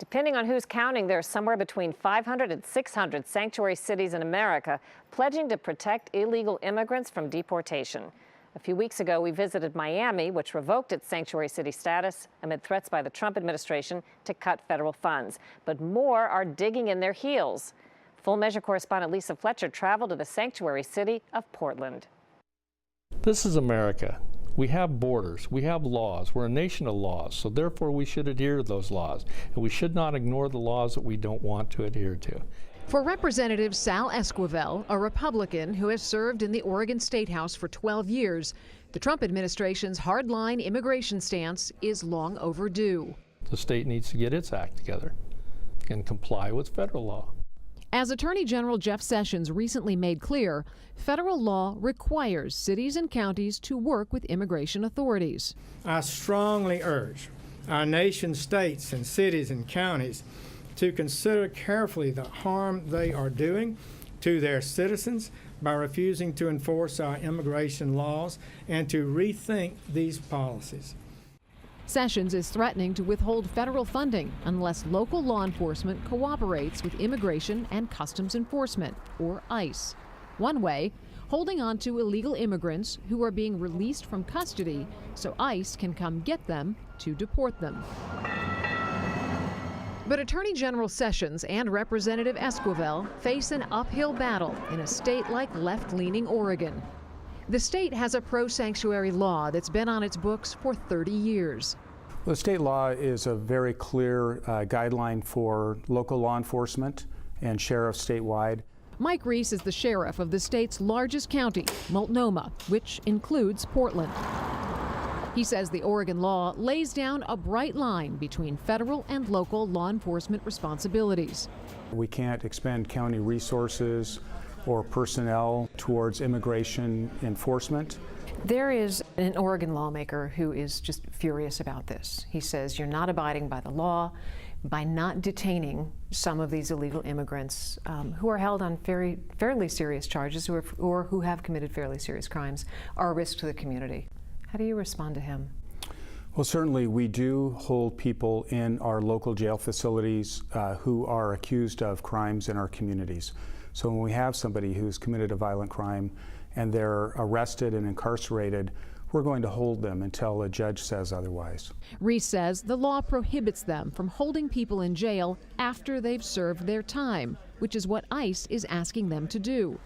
Depending on who's counting, there are somewhere between 500 and 600 sanctuary cities in America pledging to protect illegal immigrants from deportation. A few weeks ago, we visited Miami, which revoked its sanctuary city status amid threats by the Trump administration to cut federal funds. But more are digging in their heels. Full Measure correspondent Lisa Fletcher traveled to the sanctuary city of Portland. This is America. We have borders, we have laws, we're a nation of laws, so therefore we should adhere to those laws, and we should not ignore the laws that we don't want to adhere to. For Representative Sal Esquivel, a Republican who has served in the Oregon State House for 12 years, the Trump administration's hardline immigration stance is long overdue. The state needs to get its act together and comply with federal law. As Attorney General Jeff Sessions recently made clear, federal law requires cities and counties to work with immigration authorities. I strongly urge our nation's states and cities and counties to consider carefully the harm they are doing to their citizens by refusing to enforce our immigration laws and to rethink these policies. Sessions is threatening to withhold federal funding unless local law enforcement cooperates with Immigration and Customs Enforcement, or ICE. One way, holding on to illegal immigrants who are being released from custody so ICE can come get them to deport them. But Attorney General Sessions and Representative Esquivel face an uphill battle in a state like left-leaning Oregon. The state has a pro-sanctuary law that's been on its books for 30 years. The state law is a very clear guideline for local law enforcement and sheriffs statewide. Mike Reese is the sheriff of the state's largest county, Multnomah, which includes Portland. He says the Oregon law lays down a bright line between federal and local law enforcement responsibilities. We can't expend county resources or personnel towards immigration enforcement. There is an Oregon lawmaker who is just furious about this. He says you're not abiding by the law by not detaining some of these illegal immigrants who are held on fairly serious charges or who have committed fairly serious crimes are a risk to the community. How do you respond to him? Well, certainly we do hold people in our local jail facilities who are accused of crimes in our communities. So when we have somebody who's committed a violent crime and they're arrested and incarcerated, we're going to hold them until a judge says otherwise. Reese says the law prohibits them from holding people in jail after they've served their time, which is what ICE is asking them to do.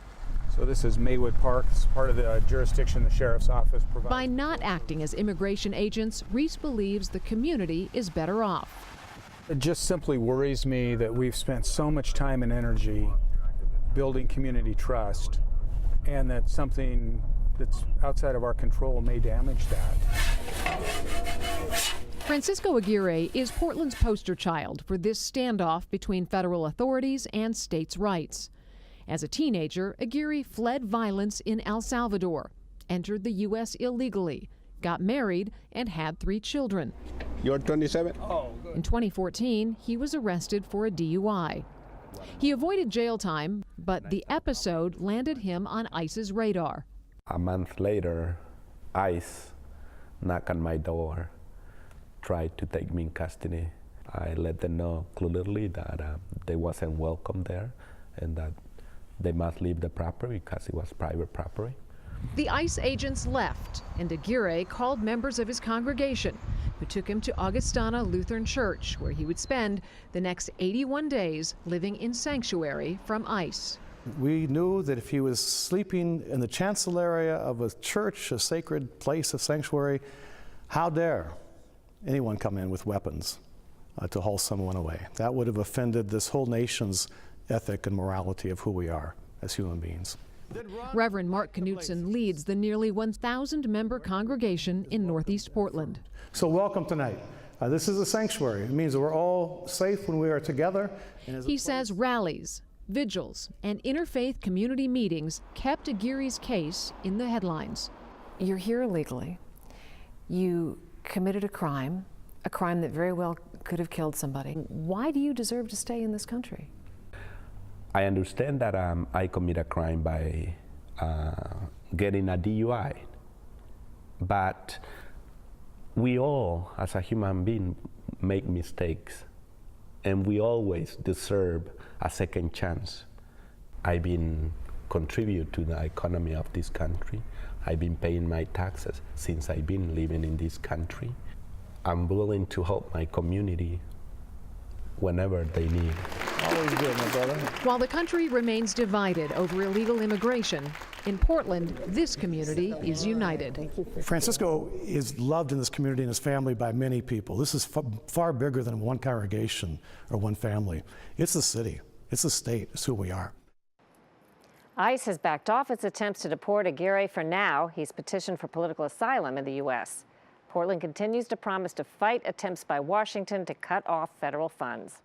So this is Maywood Park. It's part of the jurisdiction the sheriff's office provides. By not acting as immigration agents, Reese believes the community is better off. It just simply worries me that we've spent so much time and energy building community trust, and that something that's outside of our control may damage that. Francisco Aguirre is Portland's poster child for this standoff between federal authorities and states' rights. As a teenager, Aguirre fled violence in El Salvador, entered the U.S. illegally, got married, and had 3 children. You're 27? Oh, good. In 2014, he was arrested for a DUI. He avoided jail time, but the episode landed him on ICE's radar. A month later, ICE knocked on my door, tried to take me in custody. I let them know clearly that they wasn't welcome there and that they must leave the property because it was private property. The ICE agents left, and Aguirre called members of his congregation, who took him to Augustana Lutheran Church, where he would spend the next 81 days living in sanctuary from ICE. We knew that if he was sleeping in the chancel area of a church, a sacred place, a sanctuary, how dare anyone come in with weapons to haul someone away? That would have offended this whole nation's ethic and morality of who we are as human beings. Reverend Mark Knutson leads the nearly 1,000-member congregation in Northeast Portland. So welcome tonight. This is a sanctuary. It means that we're all safe when we are together. He says rallies, vigils, and interfaith community meetings kept Aguirre's case in the headlines. You're here illegally. You committed a crime that very well could have killed somebody. Why do you deserve to stay in this country? I understand that I commit a crime by getting a DUI, but we all, as a human being, make mistakes, and we always deserve a second chance. I've been contributing to the economy of this country. I've been paying my taxes since I've been living in this country. I'm willing to help my community whenever they need. Always good, my brother. While the country remains divided over illegal immigration, in Portland, this community is united. Francisco is loved in this community and his family by many people. This is far bigger than one congregation or one family. It's the city, it's the state, it's who we are. ICE has backed off its attempts to deport Aguirre for now. He's petitioned for political asylum in the U.S. Portland continues to promise to fight attempts by Washington to cut off federal funds.